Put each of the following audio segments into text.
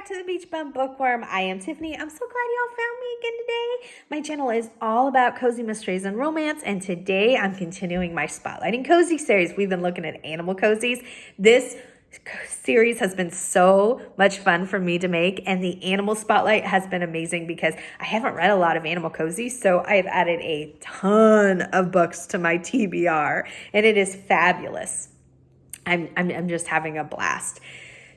back to the Beach Bum Bookworm. I am Tiffany. I'm so glad y'all found me again today. My channel is all about cozy mysteries and romance, and today I'm continuing my Spotlighting Cozy series. We've been looking at animal cozies. This series has been so much fun for me to make, and the animal spotlight has been amazing because I haven't read a lot of animal cozies, so I have added a ton of books to my TBR, and it is fabulous. I'm just having a blast.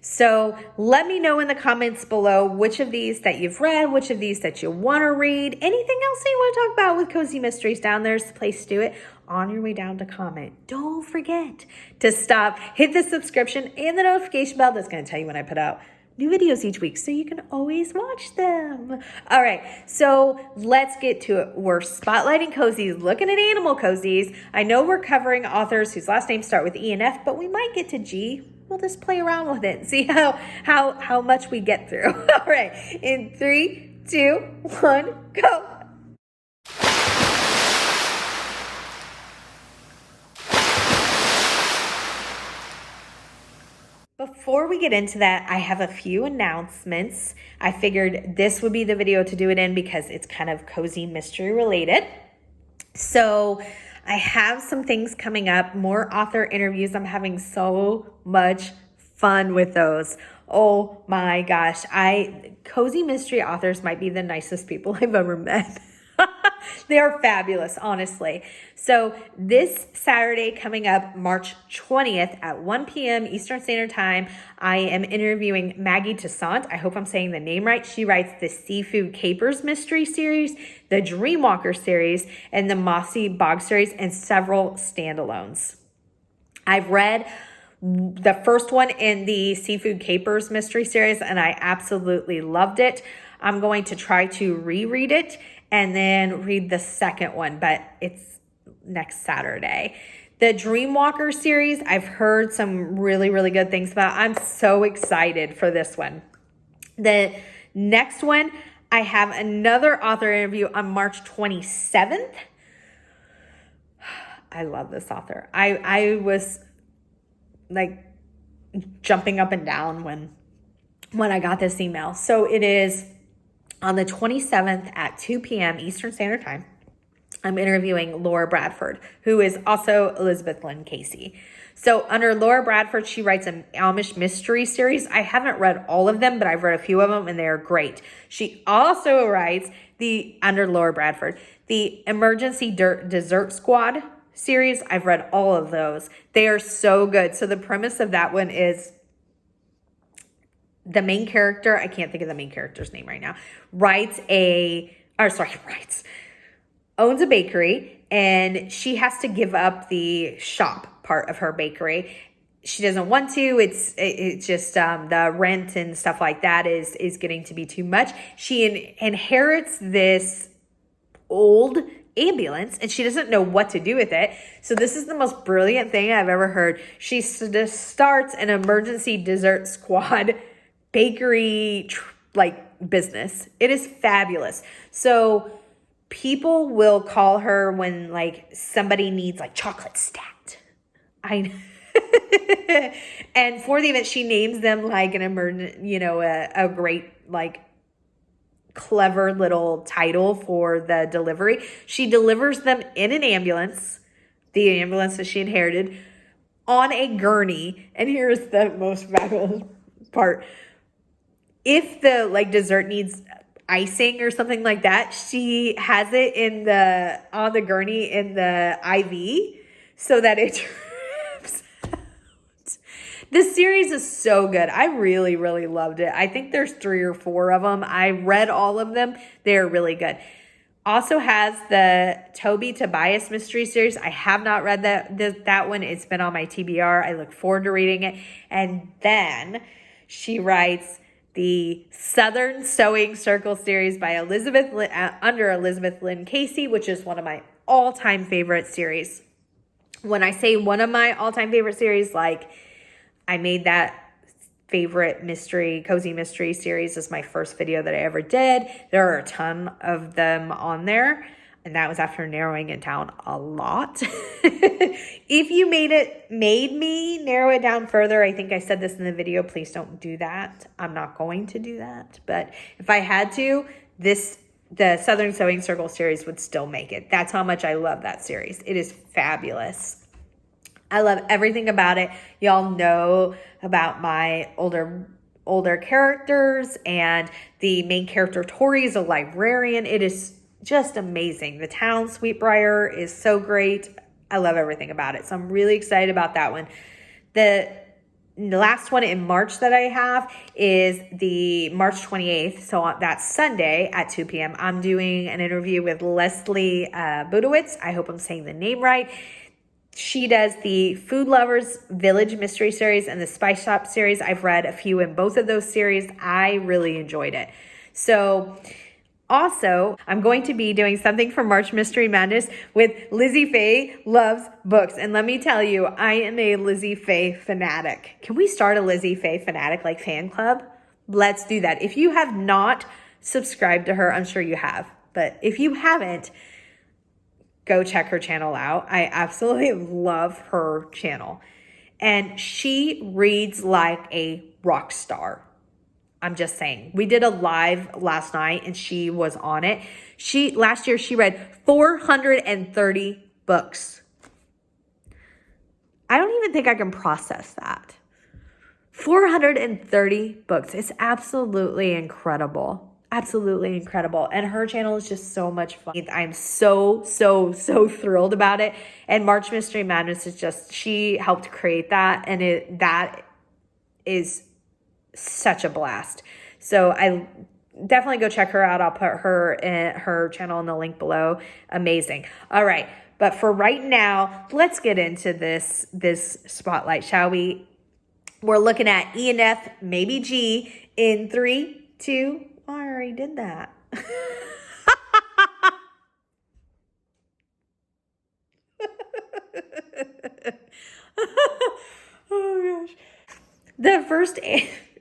So let me know in the comments below which of these that you've read, which of these that you want to read, anything else that you want to talk about with Cozy Mysteries. Down there's the place to do it. On your way down to comment. Don't forget to stop, hit the subscription and the notification bell. That's going to tell you when I put out new videos each week so you can always watch them. All right, so let's get to it. We're spotlighting cozies, looking at animal cozies. I know we're covering authors whose last names start with E and F, but we might get to G. We'll just play around with it and see how much we get through. All right, in 3, 2, 1, go. Before we get into that, I have a few announcements. I figured this would be the video to do it in because it's kind of cozy mystery related. So I have some things coming up, more author interviews. I'm having so much fun with those. Oh my gosh. Cozy mystery authors might be the nicest people I've ever met. They are fabulous, honestly. So this Saturday coming up, March 20th at 1 p.m. Eastern Standard Time, I am interviewing Maggie Toussaint. I hope I'm saying the name right. She writes the Seafood Capers mystery series, the Dreamwalker series, and the Mossy Bog series, and several standalones. I've read the first one in the Seafood Capers mystery series, and I absolutely loved it. I'm going to try to reread it and then read the second one, but it's next Saturday. The Dreamwalker series, I've heard some really, really good things about. I'm so excited for this one. The next one, I have another author interview on March 27th. I love this author. I was like jumping up and down when I got this email. So it is on the 27th at 2 p.m. Eastern Standard Time. I'm interviewing Laura Bradford, who is also Elizabeth Lynn Casey. So under Laura Bradford, she writes an Amish mystery series. I haven't read all of them, but I've read a few of them and they're great. She also writes under Laura Bradford, the Emergency Dessert Squad series. I've read all of those. They are so good. So the premise of that one is the main character, I can't think of the main character's name right now, owns a bakery, and she has to give up the shop part of her bakery. She doesn't want to. It's just the rent and stuff like that is getting to be too much. She inherits this old ambulance, and she doesn't know what to do with it. So this is the most brilliant thing I've ever heard. She starts an emergency dessert squad bakery business. It is fabulous. So people will call her when somebody needs chocolate stat. And for the event, she names them an emergent, a great clever little title for the delivery. She delivers them in an ambulance, the ambulance that she inherited, on a gurney. And here's the most fabulous part. If the dessert needs icing or something like that, she has it on the gurney in the IV so that it drips out. This series is so good. I really, really loved it. I think there's 3 or 4 of them. I read all of them. They're really good. Also has the Toby Tobias mystery series. I have not read that one. It's been on my TBR. I look forward to reading it. And then she writes the Southern Sewing Circle series by under Elizabeth Lynn Casey, which is one of my all-time favorite series. When I say one of my all-time favorite series, I made that favorite cozy mystery series as my first video that I ever did. There are a ton of them on there. And that was after narrowing it down a lot. If you made me narrow it down further, I think I said this in the video, please don't do that. I'm not going to do that. But if I had to, the Southern Sewing Circle series would still make it. That's how much I love that series. It is fabulous. I love everything about it. Y'all know about my older characters, and the main character Tori is a librarian. It is just amazing. The town Sweetbriar is so great. I love everything about it. So I'm really excited about that one. The last one in March that I have is the March 28th. So that's Sunday at 2 p.m. I'm doing an interview with Leslie Budowitz. I hope I'm saying the name right. She does the Food Lovers Village Mystery Series and the Spice Shop series. I've read a few in both of those series. I really enjoyed it. So also, I'm going to be doing something for March Mystery Madness with Lizzie Faye Loves Books. And let me tell you, I am a Lizzie Faye fanatic. Can we start a Lizzie Faye fanatic like fan club? Let's do that. If you have not subscribed to her, I'm sure you have. But if you haven't, go check her channel out. I absolutely love her channel. And she reads like a rock star. I'm just saying. We did a live last night and she was on it. Last year she read 430 books. I don't even think I can process that. 430 books. It's absolutely incredible. Absolutely incredible. And her channel is just so much fun. I'm so thrilled about it. And March Mystery Madness is just, she helped create that. And that is such a blast. So I definitely go check her out. I'll put her channel in the link below. Amazing. All right. But for right now, let's get into this spotlight, shall we? We're looking at E and F, maybe G in 3, 2, I already did that. Oh gosh. The first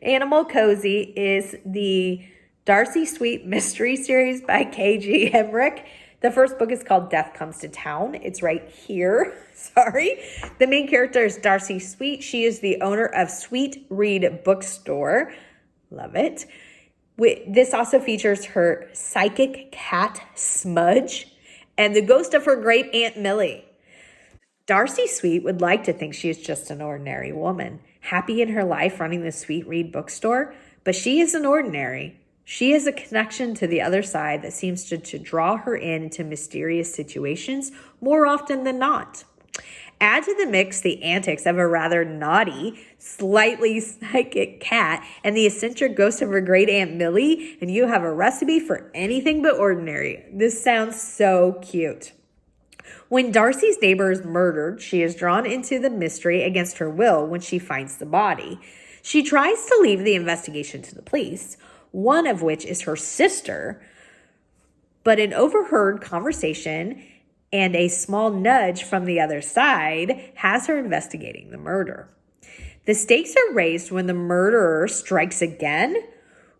animal cozy is the Darcy Sweet Mystery Series by K.G. Emmerich. The first book is called Death Comes to Town. It's right here. Sorry. The main character is Darcy Sweet. She is the owner of Sweet Read Bookstore. Love it. This also features her psychic cat, Smudge, and the ghost of her great Aunt Millie. Darcy Sweet would like to think she is just an ordinary woman, happy in her life running the Sweet Read Bookstore, but she isn't ordinary. She has a connection to the other side that seems to draw her into mysterious situations more often than not. Add to the mix the antics of a rather naughty, slightly psychic cat and the eccentric ghost of her great Aunt Millie, and you have a recipe for anything but ordinary. This sounds so cute. When Darcy's neighbor is murdered, she is drawn into the mystery against her will when she finds the body. She tries to leave the investigation to the police, one of which is her sister, but an overheard conversation and a small nudge from the other side has her investigating the murder. The stakes are raised when the murderer strikes again.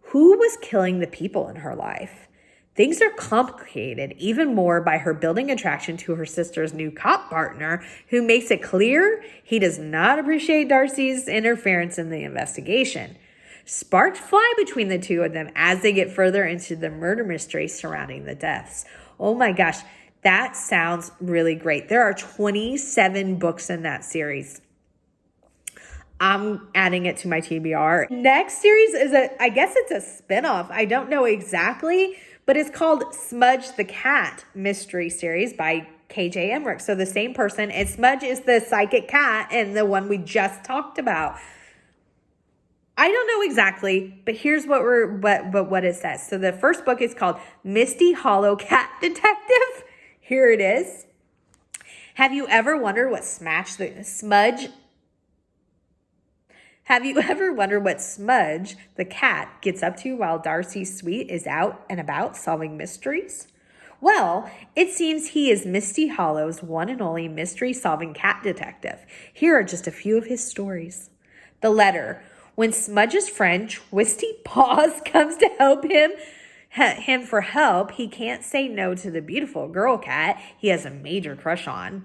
Who was killing the people in her life? Things are complicated even more by her building attraction to her sister's new cop partner, who makes it clear he does not appreciate Darcy's interference in the investigation. Sparks fly between the two of them as they get further into the murder mystery surrounding the deaths. Oh my gosh, that sounds really great. There are 27 books in that series. I'm adding it to my TBR. Next series is I guess it's a spinoff. I don't know exactly, but it's called Smudge the Cat Mystery Series by K.J. Emmerich. So the same person, and Smudge is the psychic cat and the one we just talked about. I don't know exactly, but here's what it says. So the first book is called Misty Hollow Cat Detective. Here it is. Have you ever wondered what Smudge the cat gets up to while Darcy Sweet is out and about solving mysteries? Well, it seems he is Misty Hollow's one and only mystery-solving cat detective. Here are just a few of his stories. The letter. When Smudge's friend Twisty Paws comes to help him him for help, he can't say no to the beautiful girl cat he has a major crush on.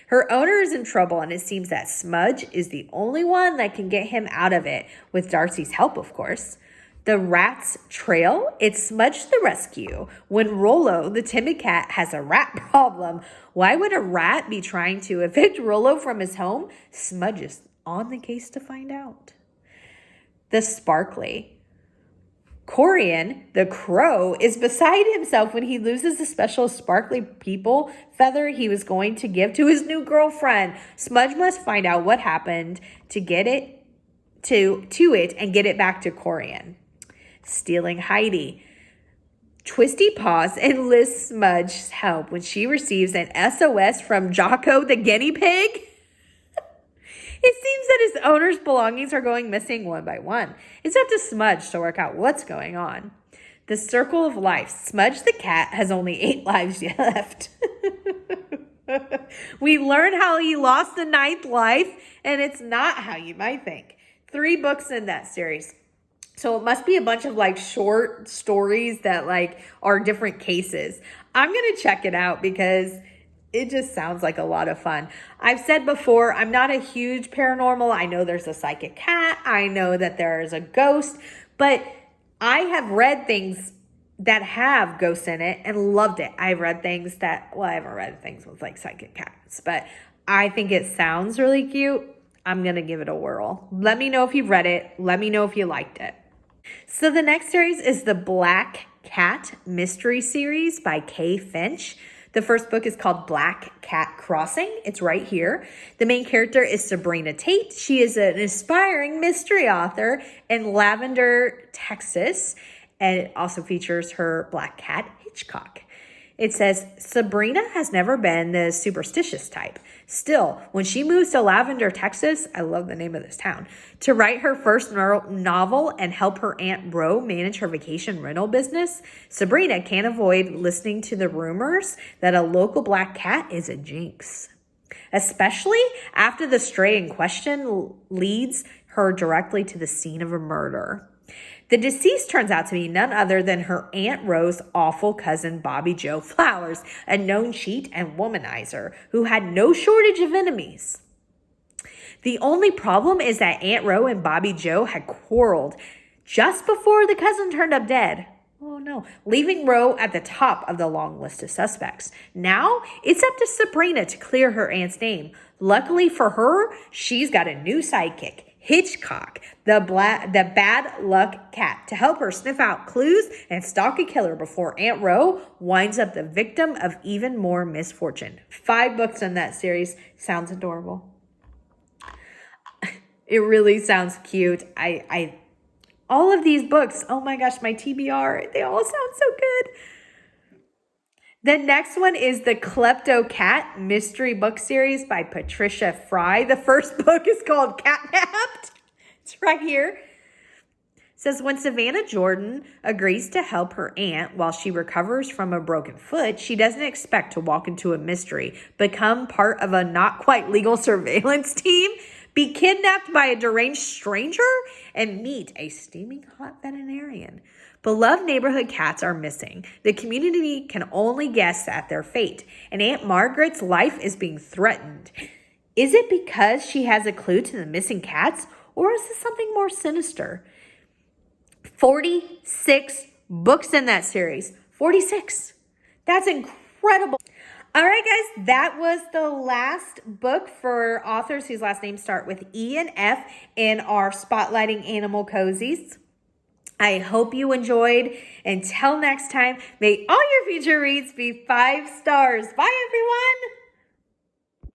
Her owner is in trouble, and it seems that Smudge is the only one that can get him out of it, with Darcy's help, of course. The rat's trail, it's Smudge to the rescue. When Rollo, the timid cat, has a rat problem, why would a rat be trying to evict Rollo from his home? Smudge is on the case to find out. The Sparkly. Corian, the crow, is beside himself when he loses the special sparkly people feather he was going to give to his new girlfriend. Smudge must find out what happened to get it to it and get it back to Corian. Stealing Heidi. Twisty Paws enlists Smudge's help when she receives an SOS from Jocko the guinea pig. It seems that his owner's belongings are going missing one by one. It's up to Smudge to work out what's going on. The Circle of Life. Smudge the cat has only 8 lives left. We learn how he lost the 9th life, and it's not how you might think. 3 books in that series. So it must be a bunch of like short stories that like are different cases. I'm going to check it out because it just sounds like a lot of fun. I've said before, I'm not a huge paranormal. I know there's a psychic cat. I know that there is a ghost, but I have read things that have ghosts in it and loved it. I've read things that, well, I haven't read things with like psychic cats, but I think it sounds really cute. I'm going to give it a whirl. Let me know if you've read it. Let me know if you liked it. So the next series is the Black Cat Mystery Series by Kay Finch. The first book is called Black Cat Crossing. It's right here. The main character is Sabrina Tate. She is an aspiring mystery author in Lavender, Texas, and it also features her black cat, Hitchcock. It says, Sabrina has never been the superstitious type. Still, when she moves to Lavender, Texas, I love the name of this town, to write her first novel and help her Aunt Ro manage her vacation rental business, Sabrina can't avoid listening to the rumors that a local black cat is a jinx. Especially after the stray in question leads her directly to the scene of a murder. The deceased turns out to be none other than her Aunt Rose's awful cousin, Bobby Joe Flowers, a known cheat and womanizer who had no shortage of enemies. The only problem is that Aunt Ro and Bobby Joe had quarreled just before the cousin turned up dead. Oh no, leaving Ro at the top of the long list of suspects. Now, it's up to Sabrina to clear her aunt's name. Luckily for her, she's got a new sidekick, Hitchcock, the bad luck cat, to help her sniff out clues and stalk a killer before Aunt Ro winds up the victim of even more misfortune. 5 books in that series. Sounds adorable. It really sounds cute. All of these books, oh my gosh, my TBR, they all sound so good. The next one is the Klepto Cat Mystery Book Series by Patricia Fry. The first book is called Catnapped. It's right here. It says, when Savannah Jordan agrees to help her aunt while she recovers from a broken foot, she doesn't expect to walk into a mystery, become part of a not quite legal surveillance team, be kidnapped by a deranged stranger, and meet a steaming hot veterinarian. Beloved neighborhood cats are missing. The community can only guess at their fate, and Aunt Margaret's life is being threatened. Is it because she has a clue to the missing cats, or is this something more sinister? 46 books in that series. 46. That's incredible. All right, guys, that was the last book for authors whose last names start with E and F in our Spotlighting Animal Cozies. I hope you enjoyed. Until next time, may all your future reads be 5 stars. Bye, everyone.